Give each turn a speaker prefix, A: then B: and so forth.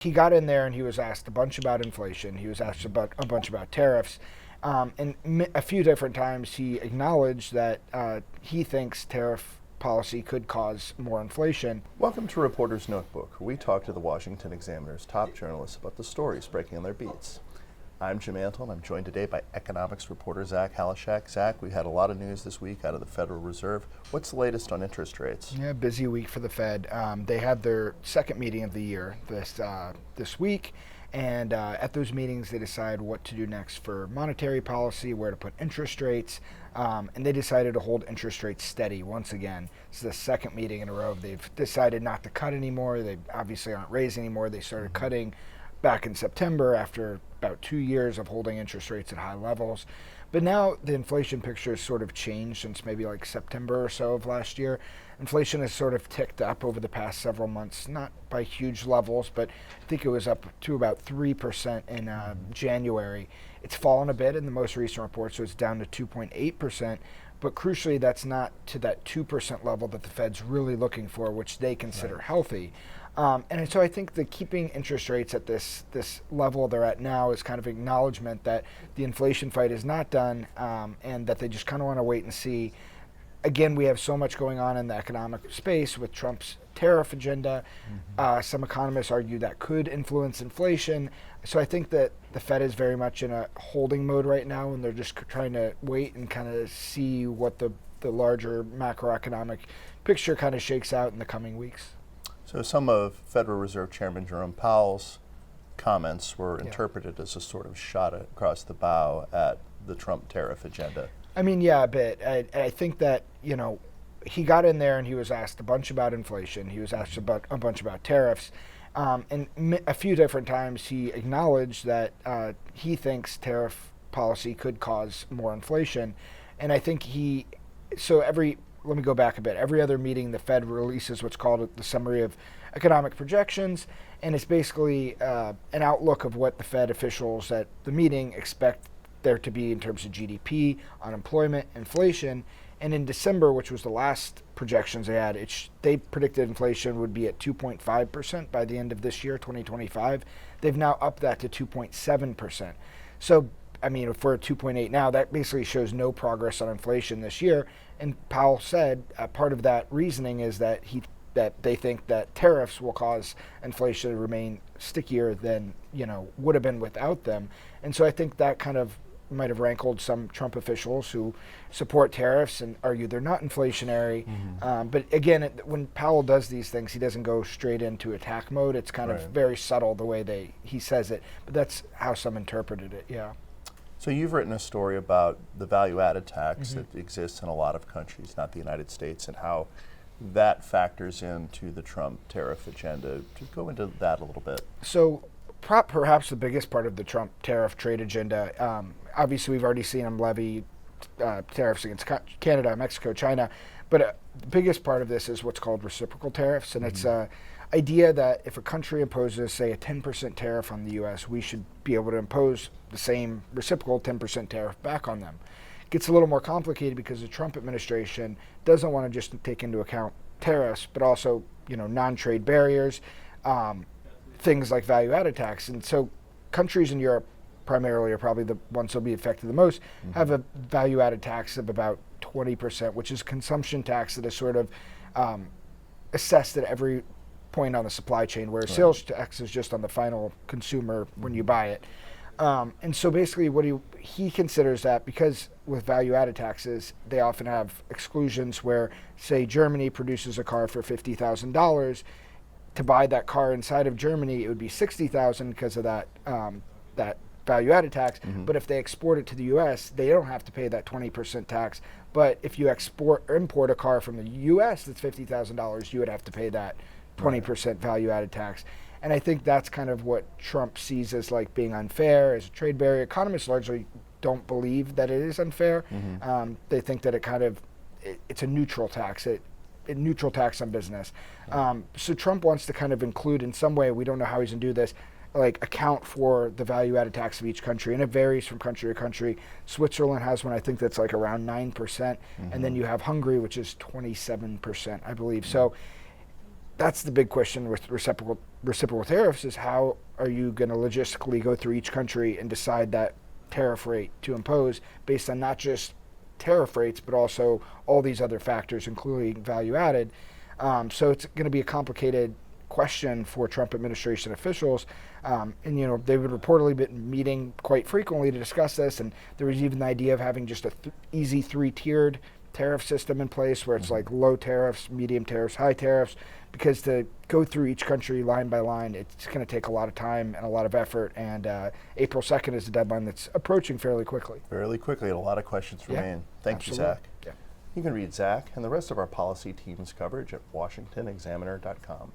A: He got in there and he was asked a bunch about inflation. He was asked about a bunch about tariffs. A few different times he acknowledged that he thinks tariff policy could cause more inflation.
B: Welcome to Reporter's Notebook, where we talk to the Washington Examiner's top journalists about the stories breaking on their beats. I'm Jim Antle, and I'm joined today by economics reporter Zach Halaschak. Zach, we had a lot of news this week out of the Federal Reserve. What's the latest on interest rates?
A: Yeah, busy week for the Fed. They had their second meeting of the year this week, and at those meetings they decide what to do next for monetary policy, where to put interest rates, and they decided to hold interest rates steady once again. It's the second meeting in a row. They've decided not to cut anymore. They obviously aren't raising anymore. They started cutting back in September after about 2 years of holding interest rates at high levels. But now the inflation picture has sort of changed since maybe like September or so of last year. Inflation has sort of ticked up over the past several months, not by huge levels, but I think it was up to about 3% in January. It's fallen a bit in the most recent report, so it's down to 2.8%. But crucially, that's not to that 2% level that the Fed's really looking for, which they consider healthy. And so I think that keeping interest rates at this level they're at now is kind of acknowledgement that the inflation fight is not done, and that they just kind of want to wait and see. Again, we have so much going on in the economic space with Trump's tariff agenda. Some economists argue that could influence inflation. So I think that the Fed is very much in a holding mode right now, and they're just trying to wait and kind of see what the larger macroeconomic picture kind of shakes out in the coming weeks.
B: So some of Federal Reserve Chairman Jerome Powell's comments were interpreted as a sort of shot across the bow at the Trump tariff agenda.
A: I mean, yeah, a bit. I think that, he got in there and he was asked a bunch about inflation. He was asked about a bunch about tariffs. A few different times he acknowledged that he thinks tariff policy could cause more inflation. And I think let me go back a bit. Every other meeting, the Fed releases what's called the summary of economic projections, and it's basically an outlook of what the Fed officials at the meeting expect there to be in terms of GDP, unemployment, inflation. And in December, which was the last projections they had, they predicted inflation would be at 2.5% by the end of this year, 2025. They've now upped that to 2.7%. So, I mean, if we're at 2.8 now, that basically shows no progress on inflation this year. And Powell said part of that reasoning is that they think that tariffs will cause inflation to remain stickier than would have been without them. And so I think that kind of might have rankled some Trump officials who support tariffs and argue they're not inflationary. But again, when Powell does these things, he doesn't go straight into attack mode. It's kind of very subtle the way he says it. But that's how some interpreted it. Yeah.
B: So you've written a story about the value-added tax that exists in a lot of countries, not the United States, and how that factors into the Trump tariff agenda. To go into that a little bit.
A: So perhaps the biggest part of the Trump tariff trade agenda, obviously we've already seen him levy tariffs against Canada, Mexico, China, but the biggest part of this is what's called reciprocal tariffs, and it's an idea that if a country imposes, say, a 10% tariff on the U.S., we should be able to impose the same reciprocal 10% tariff back on them. It gets a little more complicated because the Trump administration doesn't want to just take into account tariffs, but also non-trade barriers, things like value-added tax. And so countries in Europe primarily are probably the ones that will be affected the most, have a value-added tax of about 20%, which is consumption tax that is sort of assessed at every point on the supply chain, whereas sales tax is just on the final consumer when you buy it. And so basically what he considers that, because with value-added taxes, they often have exclusions where, say, Germany produces a car for $50,000. To buy that car inside of Germany, it would be $60,000 because of that value-added tax. But if they export it to the U.S., they don't have to pay that 20% tax. But if you import a car from the U.S. that's $50,000, you would have to pay that 20% value-added tax. And I think that's kind of what Trump sees as like being unfair, as a trade barrier. Economists largely don't believe that it is unfair. They think that it's a neutral tax. A neutral tax on business. So Trump wants to kind of include in some way, we don't know how he's going to do this, like account for the value-added tax of each country, and it varies from country to country. Switzerland has one, I think that's like around 9%, and then you have Hungary, which is 27%, I believe. So that's the big question with reciprocal tariffs is how are you going to logistically go through each country and decide that tariff rate to impose based on not just tariff rates, but also all these other factors, including value added. So it's going to be a complicated question for Trump administration officials. And, they've reportedly been meeting quite frequently to discuss this. And there was even the idea of having just a easy 3-tiered tariff system in place where it's like low tariffs, medium tariffs, high tariffs, because to go through each country line by line, it's going to take a lot of time and a lot of effort. And April 2nd is the deadline that's approaching fairly quickly.
B: Fairly quickly, and a lot of questions remain. Thank you, Zach.
A: Yeah.
B: You can read Zach and the rest of our policy team's coverage at washingtonexaminer.com.